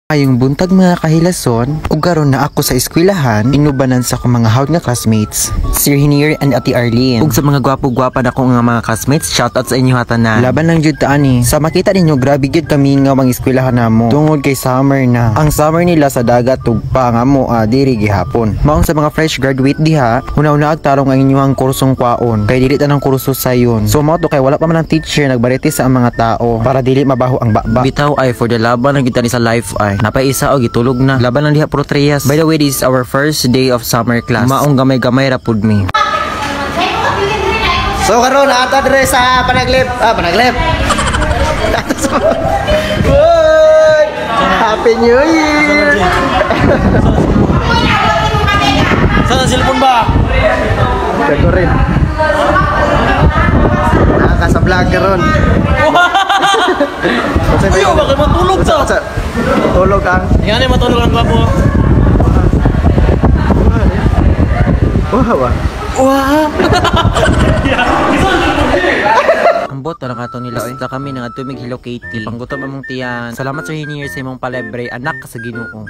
Ayong buntag mga kahilason, ug karon na ako sa eskwelahan, inubanan sa akong mga hawd nga classmates, Sir Hinier and Ate Arlene. Ug sa mga gwapo-gwapa na ko nga mga classmates, shoutout sa inyo hatanan. Laban lang jud ta ani. Sa makita ninyo, grabe gyud kami nga mga eskwelahan namo. Tungod kay summer na. Ang summer nila sa dagat tugpa nga mo diri gihapon. Maong sa mga fresh graduate diha, una-una ag tarong ang inyong kursong kwaon. Kay dili tanang kurso sayon. So mao to kay wala pa man ang teacher nagbarete sa ang mga tao para dili mabaho ang bakba. Bitaw ay for the laban na kita ni sa life ay. Napaisa o gitulog na. Laban lang diha pro treyas. By the way, this is our first day of summer class. Maong gamay-gamay ra pud mi. So karon ato dire sa Panaglip. Panaglip. Happy New Year. Saan ang cellphone ba? Ito rin. Nakaka sa vlogger ron. Uyo, bakit matulog sa? Tulog ang. Yan ay matulog ang bapo. Wow. Wow. Ambot na nakato nila oy. Sa kami nga tumig Hello Kitty. Panggutom among tiyan. Salamat sa Hinier sa imong palebre, anak sa Ginoo.